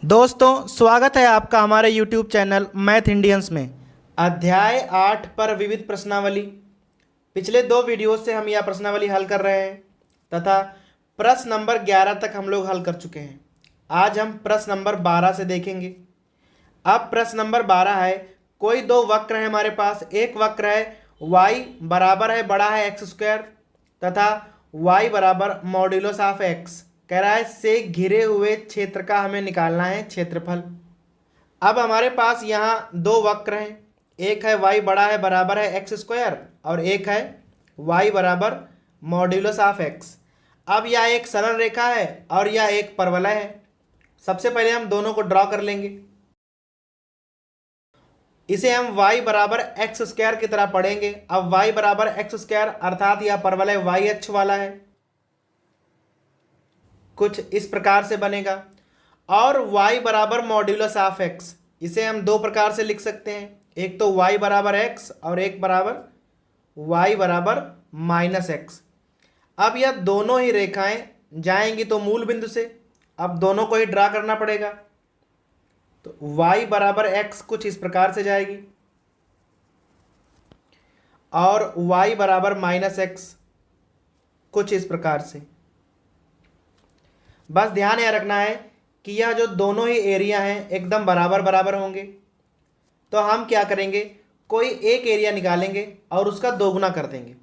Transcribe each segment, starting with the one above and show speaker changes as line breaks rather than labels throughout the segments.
दोस्तों स्वागत है आपका हमारे YouTube चैनल मैथ इंडियंस में। अध्याय 8 पर विविध प्रश्नावली। पिछले दो वीडियो से हम यह प्रश्नावली हल कर रहे हैं तथा प्रश्न नंबर 11 तक हम लोग हल कर चुके हैं। आज हम प्रश्न नंबर 12 से देखेंगे। अब प्रश्न नंबर 12 है, कोई दो वक्र है हमारे पास। एक वक्र है y बराबर है बड़ा है एक्स स्क्वायर तथा y बराबर मॉड्यूलस ऑफ x। कह रहा है से घिरे हुए क्षेत्र का हमें निकालना है क्षेत्रफल। अब हमारे पास यहाँ दो वक्र हैं, एक है y बड़ा है बराबर है एक्स स्क्वायर और एक है y बराबर मॉड्यूलस ऑफ x। अब यह एक सरल रेखा है और यह एक परवलय है। सबसे पहले हम दोनों को ड्रॉ कर लेंगे। इसे हम y बराबर एक्स स्क्वायर की तरह पढ़ेंगे। अब y बराबर एक्स स्क्वायर अर्थात यह परवलय y अक्ष वाला है, कुछ इस प्रकार से बनेगा। और y बराबर मॉड्यूलस ऑफ x, इसे हम दो प्रकार से लिख सकते हैं, एक तो y बराबर x और एक बराबर y बराबर माइनस x। अब यह दोनों ही रेखाएं जाएंगी तो मूल बिंदु से, अब दोनों को ही ड्रा करना पड़ेगा। तो y बराबर x कुछ इस प्रकार से जाएगी और y बराबर माइनस x कुछ इस प्रकार से। बस ध्यान यह रखना है कि यह जो दोनों ही एरिया हैं एकदम बराबर बराबर होंगे। तो हम क्या करेंगे, कोई एक एरिया निकालेंगे और उसका दोगुना कर देंगे।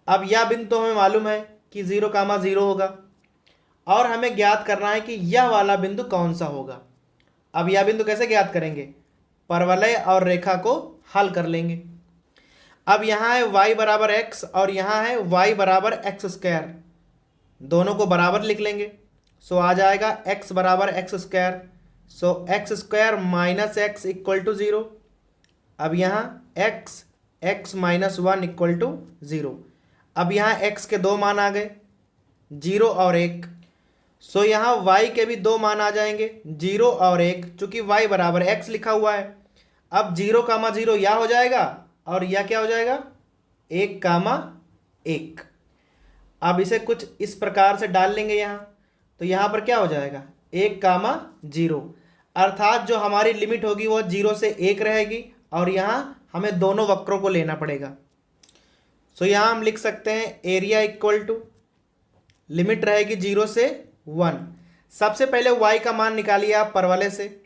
अब यह बिंदु तो हमें मालूम है कि 0,0 होगा और हमें ज्ञात करना है कि यह वाला बिंदु कौन सा होगा। अब यह बिंदु कैसे ज्ञात करेंगे, परवलय और रेखा को हल कर लेंगे। अब यहाँ है y बराबर x और यहाँ है y बराबर एक्स स्क्वायर, दोनों को बराबर लिख लेंगे। सो आ जाएगा x बराबर x square, so x square minus x equal to 0। अब यहाँ x माइनस 1 इक्वल टू 0। अब यहाँ x के दो मान आ गए, 0 और 1। सो यहाँ y के भी दो मान आ जाएंगे, 0 और 1। चूंकि y बराबर x लिखा हुआ है, अब 0,0 यह हो जाएगा और यह क्या हो जाएगा 1,1। अब इसे कुछ इस प्रकार से डाल लेंगे यहाँ, तो यहाँ पर क्या हो जाएगा 1,0, अर्थात जो हमारी लिमिट होगी वो 0 से 1 रहेगी और यहाँ हमें दोनों वक्रों को लेना पड़ेगा। सो यहाँ हम लिख सकते हैं एरिया इक्वल टू, लिमिट रहेगी 0 से 1। सबसे पहले y का मान निकालिए आप परवलय से,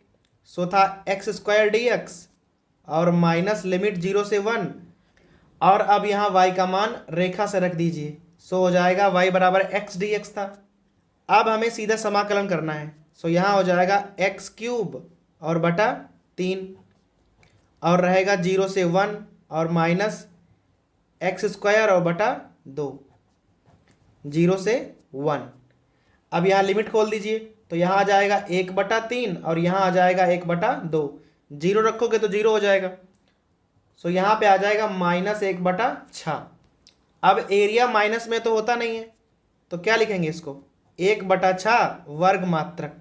सो था एक्स स्क्वायर डी एक्स और माइनस लिमिट 0 से 1। और अब यहाँ y का मान रेखा से रख दीजिए, सो हो जाएगा y बराबर एक्स डी एक्स था। अब हमें सीधा समाकलन करना है, सो यहाँ हो जाएगा एक्स क्यूब और बटा 3 और रहेगा 0 से 1 और माइनस एक्स स्क्वायर और बटा 2, 0 से 1। अब यहाँ लिमिट खोल दीजिए, तो यहाँ आ जाएगा 1/3 और यहाँ आ जाएगा 1/2। 0 रखोगे तो 0 हो जाएगा, सो यहाँ पे आ जाएगा माइनस 1/6। अब एरिया माइनस में तो होता नहीं है, तो क्या लिखेंगे इसको 1/6 वर्ग मात्रक।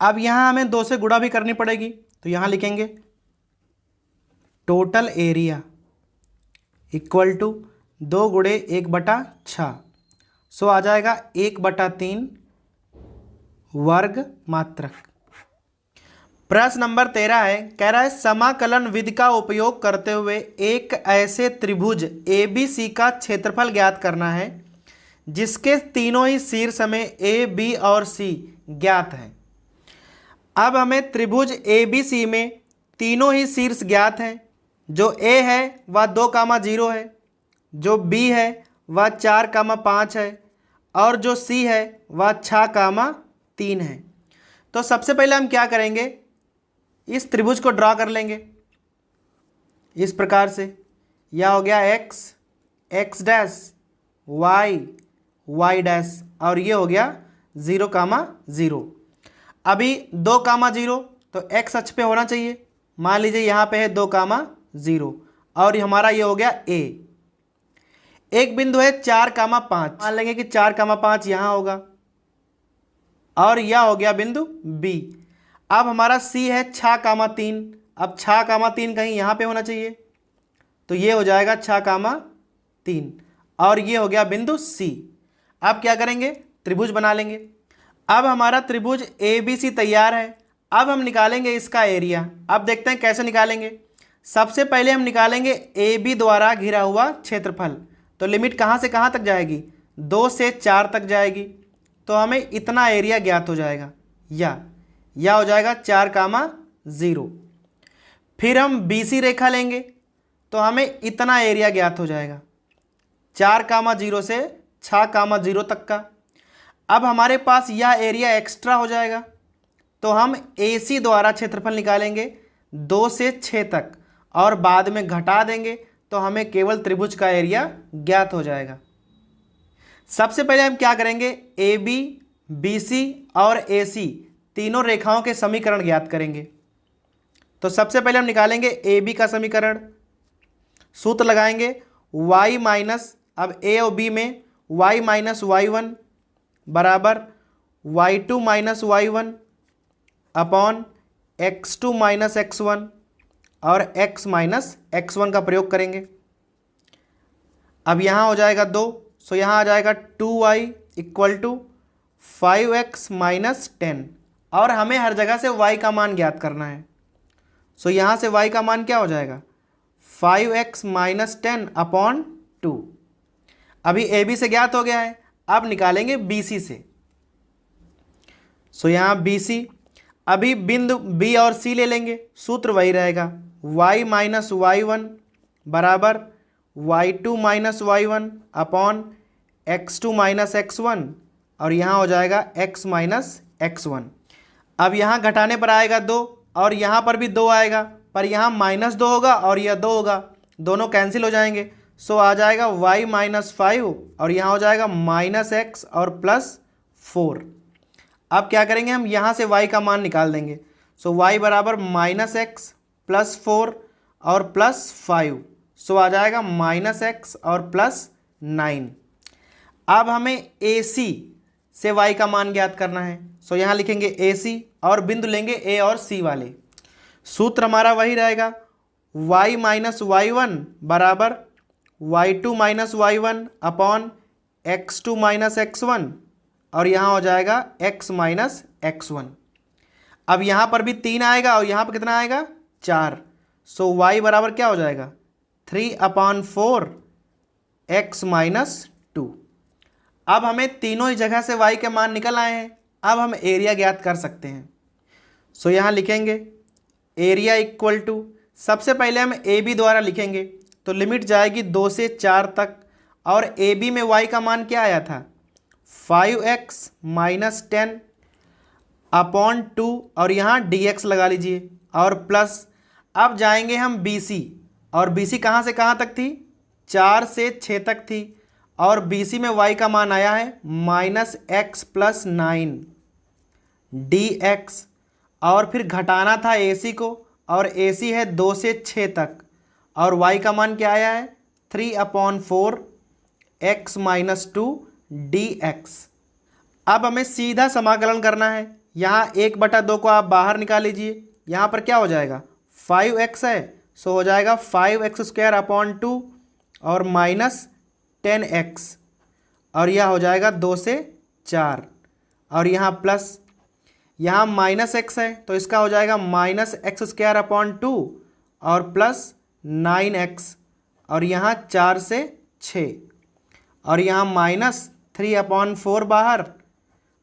अब यहाँ हमें 2 से गुणा भी करनी पड़ेगी, तो यहाँ लिखेंगे टोटल एरिया इक्वल टू 2 गुणे 1/6। सो आ जाएगा 1/3 वर्ग मात्रक। प्रश्न नंबर 13 है, कह रहा है समाकलन विधि का उपयोग करते हुए एक ऐसे त्रिभुज ABC का क्षेत्रफल ज्ञात करना है जिसके तीनों ही शीर्ष में A, B और C ज्ञात हैं। अब हमें त्रिभुज ABC में तीनों ही शीर्ष ज्ञात हैं। जो A है वह 2,0 है, जो B है वह 4,5 है और जो C है वह 6,3 है। तो सबसे पहले हम क्या करेंगे, इस त्रिभुज को ड्रा कर लेंगे इस प्रकार से। यह हो गया x डैश, y डैश और ये हो गया 0,0। अभी 2,0 तो x अक्ष पे होना चाहिए। मान लीजिए यहाँ पे है 2,0 और हमारा ये हो गया a। एक बिंदु है 4,5, मान लेंगे कि 4,5 यहाँ होगा और यह हो गया बिंदु b। अब हमारा c है 6,3, अब 6,3 कहीं यहाँ पे होना चाहिए, तो ये हो जाएगा 6,3 और ये हो गया बिंदु c। अब क्या करेंगे, त्रिभुज बना लेंगे। अब हमारा त्रिभुज ए बी सी तैयार है। अब हम निकालेंगे इसका एरिया। अब देखते हैं कैसे निकालेंगे। सबसे पहले हम निकालेंगे ए बी द्वारा घिरा हुआ क्षेत्रफल। तो लिमिट कहाँ से कहाँ तक जाएगी? 2 से 4 तक जाएगी। तो हमें इतना एरिया ज्ञात हो जाएगा, या हो जाएगा 4,0। फिर हम बी सी रेखा लेंगे तो हमें इतना एरिया ज्ञात हो जाएगा, 4,0 से 6,0 तक का। अब हमारे पास यह एरिया एक्स्ट्रा हो जाएगा, तो हम ए सी द्वारा क्षेत्रफल निकालेंगे 2 से 6 तक और बाद में घटा देंगे, तो हमें केवल त्रिभुज का एरिया ज्ञात हो जाएगा। सबसे पहले हम क्या करेंगे, ए बी, बी सी और ए सी तीनों रेखाओं के समीकरण ज्ञात करेंगे। तो सबसे पहले हम निकालेंगे ए बी का समीकरण। सूत्र लगाएंगे y माइनस, अब ए और बी में y माइनस y1 बराबर y2 minus y1 upon x2 minus x1 और x माइनस x1 का प्रयोग करेंगे। अब यहाँ हो जाएगा 2, सो यहाँ आ जाएगा 2y equal to 5x minus 10, और हमें हर जगह से y का मान ज्ञात करना है। सो यहाँ से y का मान क्या हो जाएगा, 5x माइनस 10 अपॉन 2। अभी ए बी से ज्ञात हो गया है, अब निकालेंगे बी सी से। सो यहाँ बी सी, अभी बिंदु बी और सी ले लेंगे, सूत्र वही रहेगा y माइनस y1 बराबर y2 minus y1 upon x2 minus x1, और यहाँ हो जाएगा x माइनस x1। अब यहाँ घटाने पर आएगा 2 और यहाँ पर भी 2 आएगा, पर यहाँ -2 होगा और यह 2 होगा, दोनों कैंसिल हो जाएंगे। सो आ जाएगा y माइनस 5 और यहाँ हो जाएगा माइनस x और प्लस 4। अब क्या करेंगे, हम यहाँ से y का मान निकाल देंगे। सो y बराबर माइनस एक्स प्लस 4 और प्लस 5, सो आ जाएगा माइनस एक्स और प्लस 9। अब हमें ए सी से y का मान ज्ञात करना है। सो यहाँ लिखेंगे ए सी और बिंदु लेंगे ए और सी वाले। सूत्र हमारा वही रहेगा y माइनस y1 बराबर y2 minus y1 upon x2 minus x1, और यहाँ हो जाएगा x माइनस x1। अब यहाँ पर भी 3 आएगा और यहाँ पर कितना आएगा, 4। सो y बराबर क्या हो जाएगा, 3/4 x माइनस 2। अब हमें तीनों ही जगह से y के मान निकल आए हैं, अब हम एरिया ज्ञात कर सकते हैं। सो यहाँ लिखेंगे एरिया इक्वल टू, सबसे पहले हम ए बी द्वारा लिखेंगे, तो लिमिट जाएगी 2 से 4 तक, और ए बी में y का मान क्या आया था, 5x माइनस 10 अपॉन 2, और यहाँ dx लगा लीजिए और प्लस। अब जाएंगे हम बी सी, और बी सी कहाँ से कहाँ तक थी, 4 से 6 तक थी, और बी सी में y का मान आया है माइनस एक्स प्लस 9 dx, और फिर घटाना था ए सी को, और ए सी है 2 से 6 तक, और y का मान क्या आया है, 3/4 x माइनस 2 dx। अब हमें सीधा समाकलन करना है। यहाँ 1/2 को आप बाहर निकाल लीजिए, यहाँ पर क्या हो जाएगा, 5x है, सो हो जाएगा 5x² अपॉन 2 और माइनस 10x, और यह हो जाएगा 2 से 4, और यहाँ प्लस, यहाँ माइनस x है तो इसका हो जाएगा माइनस x² अपॉन 2 और प्लस 9x, और यहाँ 4 से 6, और यहाँ माइनस 3/4 बाहर,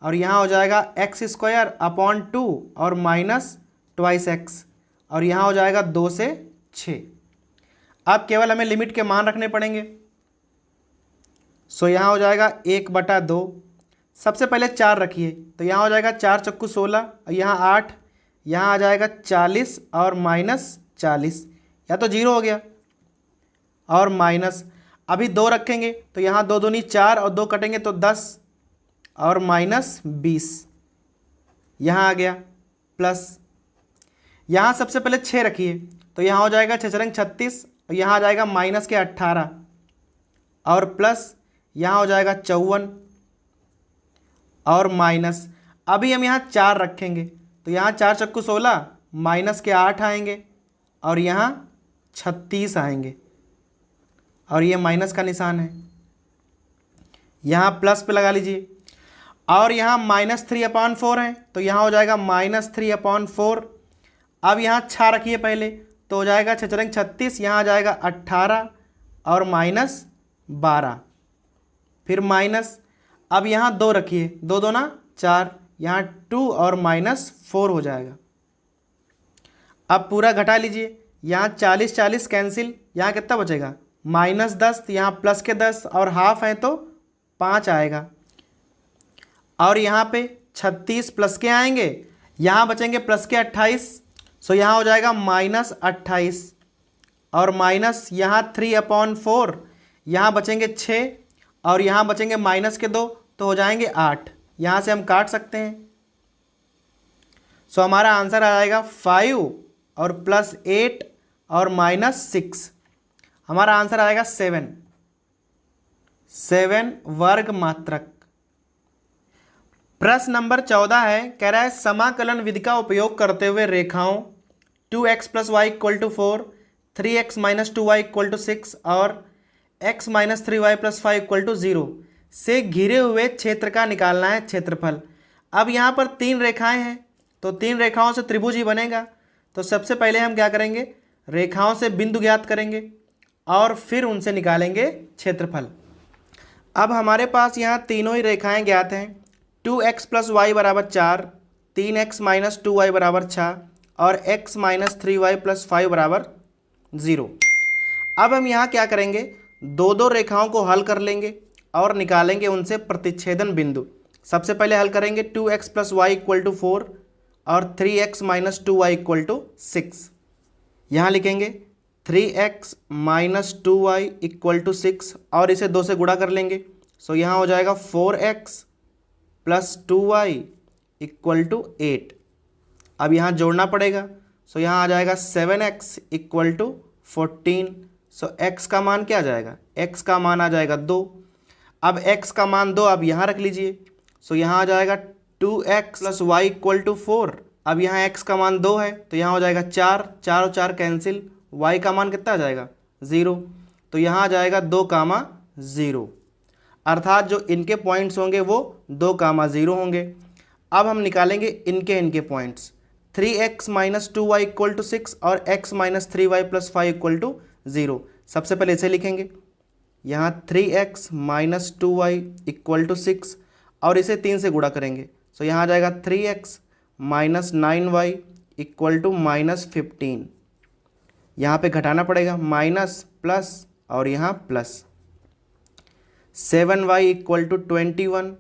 और यहाँ हो जाएगा x² अपॉन 2 और माइनस 2x, और यहाँ हो जाएगा 2 से 6। अब केवल हमें लिमिट के मान रखने पड़ेंगे। सो यहाँ हो जाएगा 1/2, सबसे पहले 4 रखिए, तो यहाँ हो जाएगा 4 चक्कू 16, यहाँ 8, यहाँ आ जाएगा 40 और माइनस 40, या तो 0 हो गया, और माइनस, अभी 2 रखेंगे तो यहाँ 2 दूनी 4 और 2 कटेंगे तो 10 और माइनस 20, यहाँ आ गया प्लस। यहाँ सबसे पहले 6 रखिए, तो यहाँ हो जाएगा 6 36, और यहाँ आ जाएगा माइनस के 18 और प्लस, यहाँ हो जाएगा 54 और माइनस। अभी हम यहाँ 4 रखेंगे, तो यहाँ 4 चक्कू 16, माइनस के 8 आएंगे, और यहाँ 36 आएंगे, और ये माइनस का निशान है, यहाँ प्लस पे लगा लीजिए। और यहाँ -3/4 है तो यहाँ हो जाएगा -3/4। अब यहाँ 6 रखिए पहले तो हो जाएगा 6 चरंग 36, यहाँ आ जाएगा 18 और -12, फिर माइनस। अब यहाँ 2 रखिए, 2 2 ना 4, यहाँ 2 और -4 हो जाएगा। अब पूरा घटा लीजिए, यहाँ 40 40 कैंसिल, यहाँ कितना बचेगा -10, यहाँ प्लस के 10 और हाफ है तो 5 आएगा। और यहाँ पे 36 प्लस के आएंगे, यहाँ बचेंगे प्लस के 28, सो यहाँ हो जाएगा -28 और माइनस यहाँ 3/4, यहाँ बचेंगे 6 और यहाँ बचेंगे माइनस के 2 तो हो जाएंगे 8। यहाँ से हम काट सकते हैं। सो हमारा आंसर आ जाएगा 5 और +8 और -6, हमारा आंसर आएगा 7 वर्ग मात्रक। प्रश्न नंबर 14 है, कह रहा है समाकलन विधि का उपयोग करते हुए रेखाओं 2x + y = 4, 3x - 2y = 6 और x - 3y + 5 = 0 से घिरे हुए क्षेत्र का निकालना है क्षेत्रफल। अब यहाँ पर 3 रेखाएं हैं तो 3 रेखाओं से त्रिभुज ही बनेगा। तो सबसे पहले हम क्या करेंगे, रेखाओं से बिंदु ज्ञात करेंगे और फिर उनसे निकालेंगे क्षेत्रफल। अब हमारे पास यहाँ तीनों ही रेखाएं ज्ञात हैं। 2x + y = 4, 3x - 2y = 6 और x - 3y + 5 = 0। अब हम यहाँ क्या करेंगे, दो दो रेखाओं को हल कर लेंगे और निकालेंगे उनसे प्रतिच्छेदन बिंदु। सबसे पहले हल करेंगे 2x + y = 4 और 3x - 2y = 6। यहाँ लिखेंगे 3x - 2y = 6 और इसे 2 से गुणा कर लेंगे। सो यहाँ हो जाएगा 4x + 2y = 8। अब यहाँ जोड़ना पड़ेगा। सो यहाँ आ जाएगा 7x = 14। सो x का मान क्या आ जाएगा, x का मान आ जाएगा 2। अब x का मान 2 अब यहाँ रख लीजिए। सो यहाँ आ जाएगा 2x + y = 4। अब यहाँ x का मान 2 है तो यहाँ हो जाएगा 4, 4 और 4 कैंसिल, y का मान कितना आ जाएगा 0। तो यहाँ आ जाएगा 2, 0, अर्थात जो इनके पॉइंट्स होंगे वो 2, 0 होंगे। अब हम निकालेंगे इनके पॉइंट्स। 3x - 2y = 6 और x - 3y + 5 = 0। सबसे पहले इसे लिखेंगे, यहाँ 3x - 2y = 6 और इसे 3 से गुणा करेंगे। सो यहाँ आ जाएगा 3x - 9y = -15। यहाँ पे घटाना पड़ेगा, माइनस प्लस और यहाँ प्लस। 7y = 21।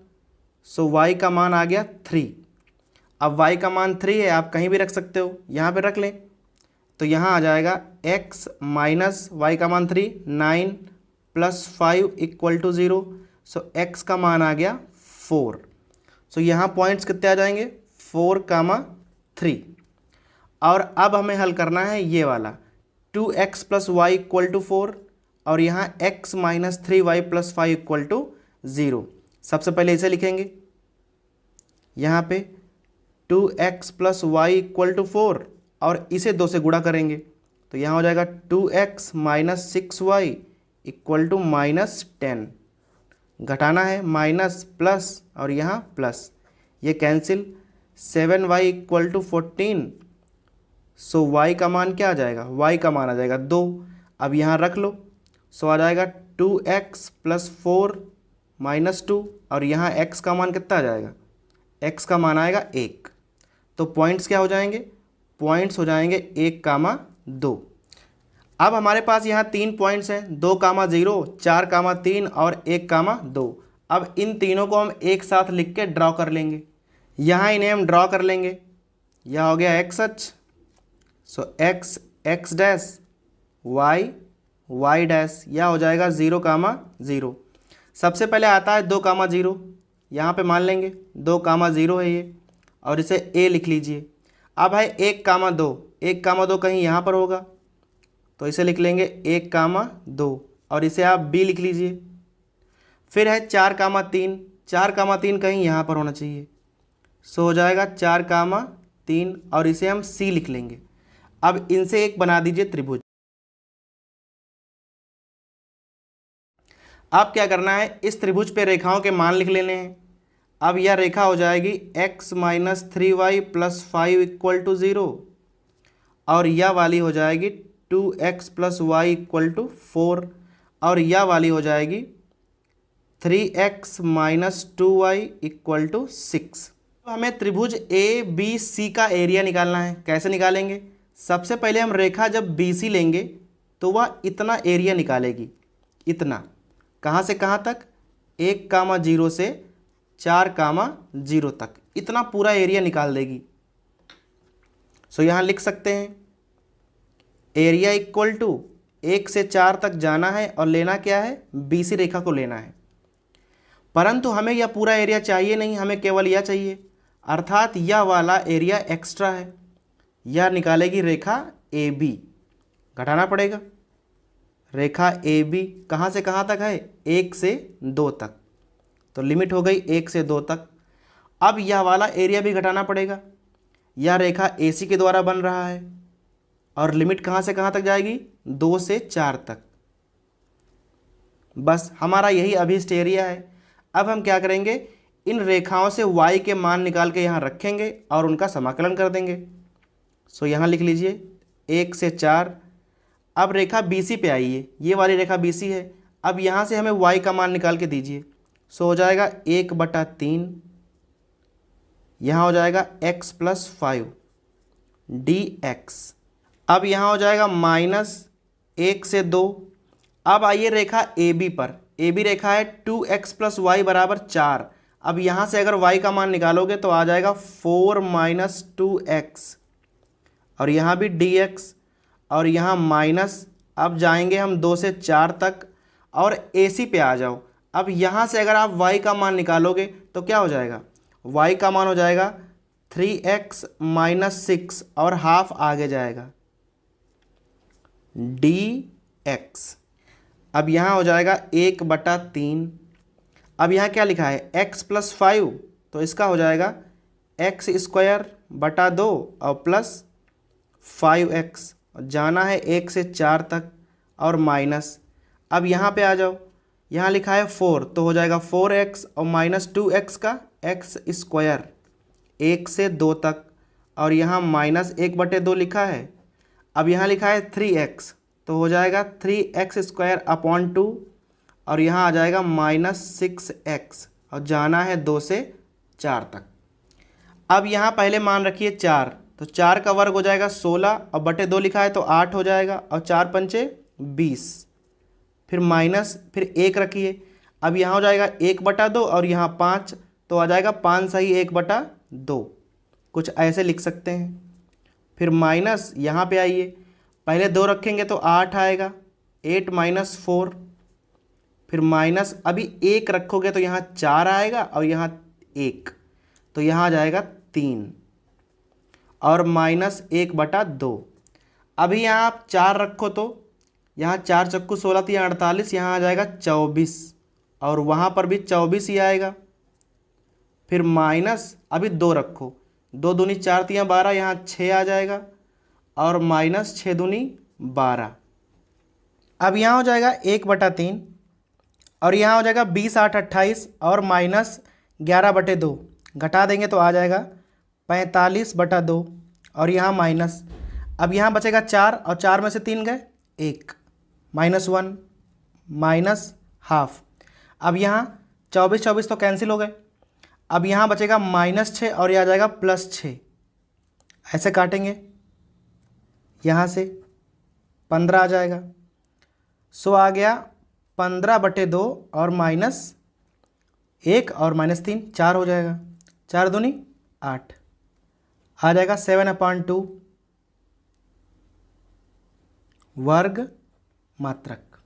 सो y का मान आ गया 3। अब y का मान 3 है, आप कहीं भी रख सकते हो, यहाँ पे रख लें तो यहाँ आ जाएगा x - y का मान 3, 9 + 5 = 0। सो x का मान आ गया 4। सो यहाँ पॉइंट्स कितने आ जाएंगे 4, 3। और अब हमें हल करना है ये वाला 2x + y = 4 और यहाँ x - 3y + 5 = 0। सबसे पहले इसे लिखेंगे, यहाँ पे 2x + y = 4 और इसे 2 से गुणा करेंगे तो यहाँ हो जाएगा 2x - 6y = -10। घटाना है, माइनस प्लस और यहाँ प्लस, ये कैंसिल। 7y = 14। सो y का मान क्या आ जाएगा, y का मान आ जाएगा 2। अब यहाँ रख लो। सो आ जाएगा 2x + 4 - 2 और यहाँ x का मान कितना आ जाएगा, x का मान आएगा 1। तो पॉइंट्स क्या हो जाएंगे, पॉइंट्स हो जाएंगे 1, 2। अब हमारे पास यहाँ 3 पॉइंट्स हैं, 2, 0, 4, 3 और 1, 2। अब इन तीनों को हम एक साथ लिख के ड्रॉ कर लेंगे। यहाँ इन्हें हम ड्रॉ कर लेंगे। यह हो गया x अक्ष, सो x, x dash, y, y dash, यह हो जाएगा 0, 0। सबसे पहले आता है 2, 0, यहाँ पे मान लेंगे 2, 0 है ये और इसे a लिख लीजिए। अब है 1, 2, 1, 2 कहीं यहाँ पर होगा तो इसे लिख लेंगे 1, 2 और इसे आप b लिख लीजिए। फिर है 4, 3, 4, 3 कहीं यहाँ पर होना चाहिए, सो हो जाएगा 4, 3 और इसे हम c लिख लेंगे। अब इनसे एक बना दीजिए त्रिभुज। अब क्या करना है, इस त्रिभुज पे रेखाओं के मान लिख लेने हैं। अब यह रेखा हो जाएगी x minus 3y plus 5 equal to 0, और यह वाली हो जाएगी 2x plus Y equal to 4, और यह वाली हो जाएगी 3x minus 2y equal to 6। तो हमें त्रिभुज ए बी सी का एरिया निकालना है। कैसे निकालेंगे? सबसे पहले हम रेखा जब बी सी लेंगे तो वह इतना एरिया निकालेगी, इतना। कहाँ से कहाँ तक? 1,0 से 4,0 तक, इतना पूरा एरिया निकाल देगी। सो यहाँ लिख सकते हैं एरिया इक्वल टू 1 से 4 तक जाना है और लेना क्या है? बी सी रेखा को लेना है। परंतु हमें यह पूरा एरिया चाहिए नहीं, हमें केवल यह चाहिए, अर्थात यह वाला एरिया एक्स्ट्रा है। यह निकालेगी रेखा ए बी, घटाना पड़ेगा। रेखा ए बी कहाँ से कहाँ तक है? 1 से 2 तक, तो लिमिट हो गई 1 से 2 तक। अब यह वाला एरिया भी घटाना पड़ेगा। यह रेखा ए सी के द्वारा बन रहा है और लिमिट कहाँ से कहाँ तक जाएगी? 2 से 4 तक। बस हमारा यही अभीष्ट एरिया है। अब हम क्या करेंगे? इन रेखाओं से y के मान निकाल के यहाँ रखेंगे और उनका समाकलन कर देंगे। सो यहाँ लिख लीजिए 1 से 4। अब रेखा BC पे आइए, ये वाली रेखा BC है। अब यहाँ से हमें y का मान निकाल के दीजिए। सो हो जाएगा 1/3, यहाँ हो जाएगा x प्लस 5 dx। अब यहाँ हो जाएगा माइनस 1 से 2। अब आइए रेखा AB पर। AB रेखा है 2x प्लस वाई बराबर 4। अब यहाँ से अगर y का मान निकालोगे तो आ जाएगा 4 माइनस 2x, और यहाँ भी dx, और यहाँ माइनस। अब जाएंगे हम 2 से 4 तक और AC पे आ जाओ। अब यहाँ से अगर आप y का मान निकालोगे तो क्या हो जाएगा? y का मान हो जाएगा 3x माइनस 6 और हाफ आगे जाएगा dx। अब यहाँ हो जाएगा 1/3। अब यहाँ क्या लिखा है? x प्लस 5, तो इसका हो जाएगा x स्क्वायर बटा 2 और प्लस 5x, जाना है 1 से 4 तक और माइनस। अब यहाँ पे आ जाओ, यहाँ लिखा है 4, तो हो जाएगा 4x और माइनस 2x का x स्क्वायर 1 से 2 तक, और यहाँ माइनस 1/2 लिखा है। अब यहाँ लिखा है 3x, तो हो जाएगा 3x स्क्वायर अपॉन 2, और यहाँ आ जाएगा माइनस 6x, और जाना है 2 से 4 तक। अब यहाँ पहले मान रखिए 4, तो 4 का वर्ग हो जाएगा 16 और बटे 2 लिखा है तो 8 हो जाएगा, और 4 पंचे 20, फिर माइनस, फिर 1 रखिए। अब यहाँ हो जाएगा 1/2 और यहाँ 5, तो आ जाएगा 5 सही 1/2, कुछ ऐसे लिख सकते हैं। फिर माइनस, यहाँ पे आइए, पहले 2 रखेंगे तो 8 आएगा, 8 माइनस 4, फिर माइनस, अभी 1 रखोगे तो यहाँ 4 आएगा और यहाँ 1, तो यहाँ आ जाएगा 3, और माइनस 1/2। अभी यहाँ आप 4 रखो तो यहाँ 4 चक्कू 16 तो यहाँ 48, यहाँ आ जाएगा 24, और वहाँ पर भी 24 ही आएगा। फिर माइनस, अभी 2 रखो, 2 दूनी 4 तो यहाँ 12, यहाँ 6 आ जाएगा, और माइनस 6 दूनी 12। अब यहाँ हो जाएगा 1/3, और यहाँ हो जाएगा 20 8 28, और माइनस 11/2, घटा देंगे तो आ जाएगा 45/2, और यहाँ माइनस। अब यहाँ बचेगा 4, और 4 में से 3 गए 1, माइनस 1, माइनस हाफ। अब यहाँ 24 24 तो कैंसिल हो गए। अब यहाँ बचेगा -6 और यह आ जाएगा +6, ऐसे काटेंगे, यहाँ से 15 आ जाएगा। सो आ गया 15/2 और -1 और -3, 4 हो जाएगा, 4 दूनी 8, आ जाएगा 7/2 वर्ग मात्रक।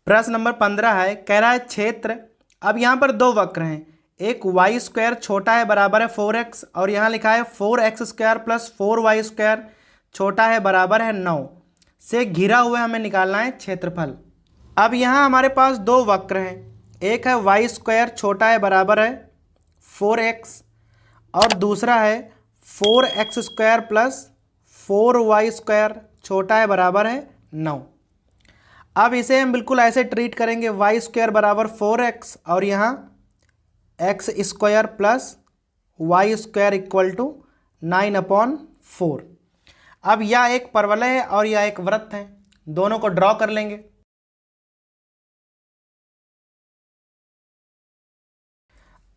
प्रश्न नंबर 15 है, कह रहा है क्षेत्र। अब यहाँ पर 2 वक्र हैं, एक y² छोटा है बराबर है 4x, और यहाँ लिखा है 4x² प्लस 4y² छोटा है बराबर है 9 से घिरा हुआ हमें निकालना है क्षेत्रफल। अब यहाँ हमारे पास 2 वक्र हैं, एक है y² छोटा है बराबर है 4x, और दूसरा है 4x² प्लस 4y² छोटा है बराबर है 9। अब इसे हम बिल्कुल ऐसे ट्रीट करेंगे, y² बराबर 4x और यहाँ x square plus y square equal to 9/4। अब यह एक परवलय है और यह एक वृत्त है, दोनों को ड्रॉ कर लेंगे।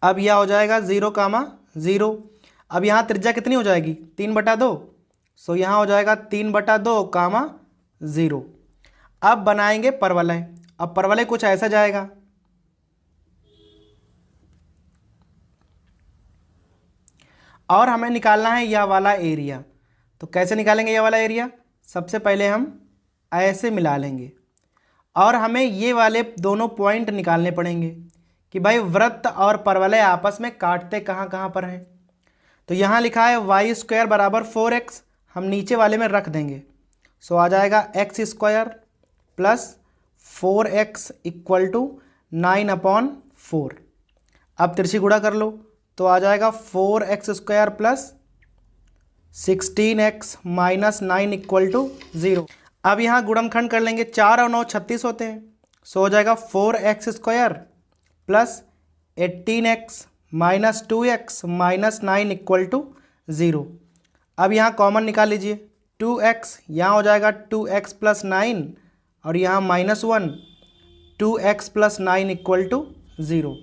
अब यह हो जाएगा 0, अब यहाँ त्रिज्या कितनी हो जाएगी 3/2, सो यहाँ हो जाएगा 3/2, 0। अब बनाएंगे परवलय। अब परवलय कुछ ऐसा जाएगा, और हमें निकालना है यह वाला एरिया। तो कैसे निकालेंगे यह वाला एरिया? सबसे पहले हम ऐसे मिला लेंगे और हमें ये वाले दोनों पॉइंट निकालने पड़ेंगे कि भाई वृत्त और परवलय आपस में काटते कहाँ कहाँ पर हैं। तो यहाँ लिखा है वाई स्क्वायर बराबर 4x, हम नीचे वाले में रख देंगे। सो आ जाएगा x square plus 4x equal to 9/4। अब तिरछी गुणा कर लो तो आ जाएगा 4x square plus 16x minus 9 equal to 0। अब यहाँ गुणनखंड कर लेंगे, 4 और 9 36 होते हैं। सो हो जाएगा 4x square plus 18x minus 2x minus 9 equal to 0। अब यहाँ कॉमन निकाल लीजिए, 2x यहाँ हो जाएगा 2x प्लस 9 और यहाँ -1, 2x प्लस 9 इक्वल टू 0।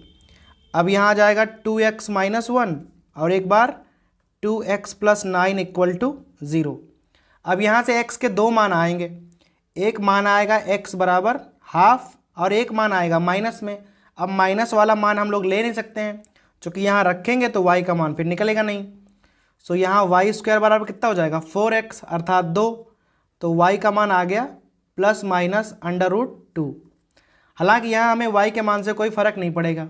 अब यहाँ आ जाएगा 2x माइनस 1 और एक बार 2x प्लस 9 इक्वल टू 0। अब यहाँ से x के दो मान आएंगे, एक मान आएगा x बराबर हाफ और एक मान आएगा माइनस में। अब माइनस वाला मान हम लोग ले नहीं सकते हैं, क्योंकि यहाँ रखेंगे तो y का मान फिर निकलेगा नहीं। सो यहाँ वाई स्क्वायर बराबर कितना हो जाएगा 4x अर्थात 2, तो y का मान आ गया प्लस माइनस √2। हालांकि यहाँ हमें y के मान से कोई फ़र्क नहीं पड़ेगा।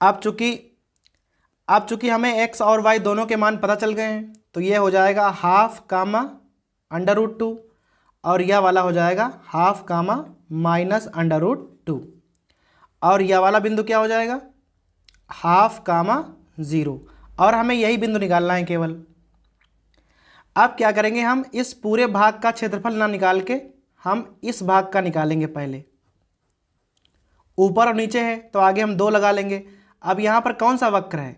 अब चूँकि हमें x और y दोनों के मान पता चल गए हैं, तो ये हो जाएगा हाफ कामा √2 और यह वाला हो जाएगा हाफ कामा माइनस √2 और यह वाला बिंदु क्या हो जाएगा हाफ कामा 0। और हमें यही बिंदु निकालना है केवल। अब क्या करेंगे, हम इस पूरे भाग का क्षेत्रफल ना निकाल के हम इस भाग का निकालेंगे। पहले ऊपर और नीचे है तो आगे हम 2 लगा लेंगे। अब यहाँ पर कौन सा वक्र है,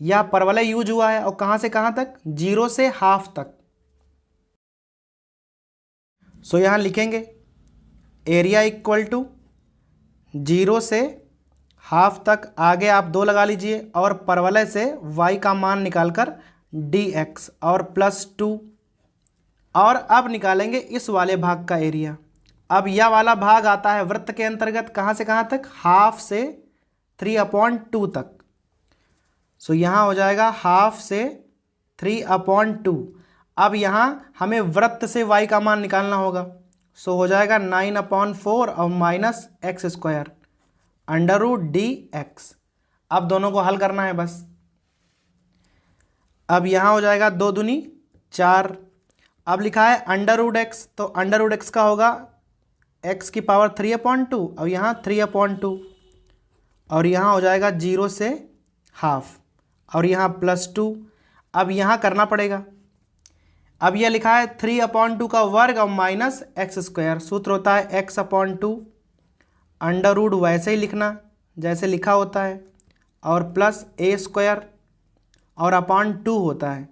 यह परवलय यूज हुआ है और कहाँ से कहाँ तक 0 से हाफ तक। सो यहाँ लिखेंगे एरिया इक्वल टू 0 से हाफ तक, आगे आप 2 लगा लीजिए और परवलय से y का मान निकालकर dx और प्लस 2। और अब निकालेंगे इस वाले भाग का एरिया। अब यह वाला भाग आता है वृत्त के अंतर्गत, कहाँ से कहाँ तक हाफ से 3/2 तक। सो यहाँ हो जाएगा हाफ से 3/2। अब यहाँ हमें वृत्त से y का मान निकालना होगा। सो हो जाएगा 9/4 और माइनस एक्स स्क्वायर √dx। अब दोनों को हल करना है बस। अब यहाँ हो जाएगा 2 दूनी 4। अब लिखा है √x, तो √x का होगा x की पावर 3/2 और यहाँ 3/2 और यहाँ हो जाएगा 0 से हाफ और यहाँ प्लस 2। अब यहाँ करना पड़ेगा। अब यह लिखा है 3/2 का वर्ग और माइनस एक्स स्क्वायर, सूत्र होता है x/2, अंडर रूट वैसे ही लिखना जैसे लिखा होता है और प्लस a स्क्वायर और /2 होता है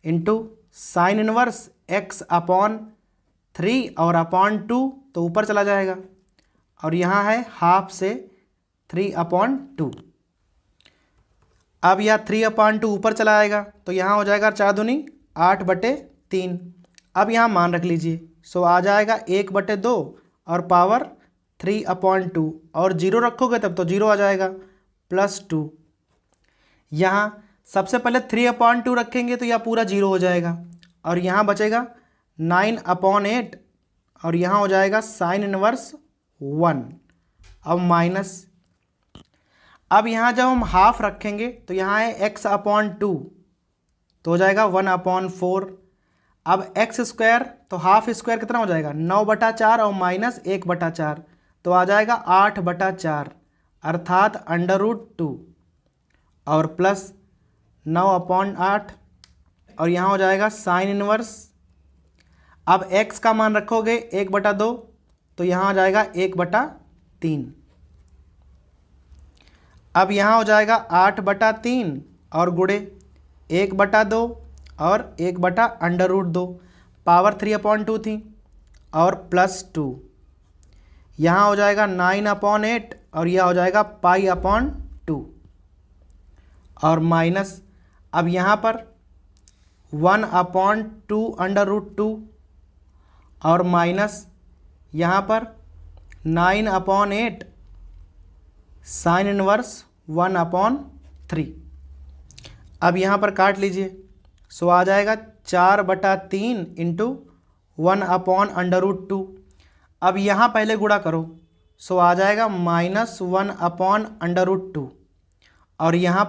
इंटू साइन इनवर्स x/3 और /2 तो ऊपर चला जाएगा और यहाँ है हाफ से 3/2। अब यह 3/2 ऊपर चला आएगा तो यहाँ हो जाएगा 4 दूनी 8/3। अब यहाँ मान रख लीजिए। सो आ जाएगा 1/2 और पावर 3/2 और 0 रखोगे तब तो 0 आ जाएगा प्लस 2। यहाँ सबसे पहले 3/2 रखेंगे तो यह पूरा 0 हो जाएगा और यहाँ बचेगा 9/8 और यहाँ हो जाएगा साइन इनवर्स 1। अब माइनस, अब यहाँ जब हम हाफ रखेंगे तो यहाँ है x/2 तो हो जाएगा 1/4। अब x स्क्वायर तो हाफ स्क्वायर कितना हो जाएगा 9/4 और माइनस 1/4 तो आ जाएगा 8/4 अर्थात √2 और प्लस 9/8 और यहाँ हो जाएगा साइन इनवर्स। अब x का मान रखोगे 1/2 तो यहाँ आ जाएगा 1/3। अब यहाँ हो जाएगा 8/3 और गुणे 1/2 और 1/√2, पावर 3/2 थी और +2, यहाँ हो जाएगा 9/8 और यह हो जाएगा π/2 और माइनस, अब यहाँ पर 1/2 और माइनस यहाँ पर 9/8 साइन इनवर्स 1/3। अब यहाँ पर काट लीजिए, सो आ जाएगा 4/3 इंटू 1/√2। अब यहाँ पहले गुणा करो, सो आ जाएगा -1/√2 और यहाँ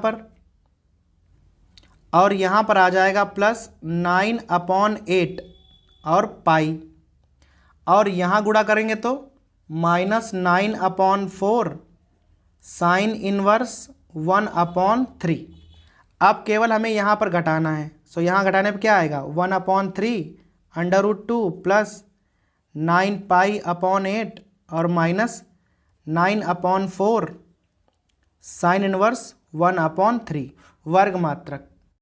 पर आ जाएगा +9/8 और पाई, और यहाँ गुणा करेंगे तो -9/4 साइन इनवर्स 1/3। अब केवल हमें यहाँ पर घटाना है, सो यहाँ घटाने पर क्या आएगा 1/3 √2 प्लस 9π/8 और माइनस 9/4 साइन इनवर्स 1/3 वर्ग मात्रक।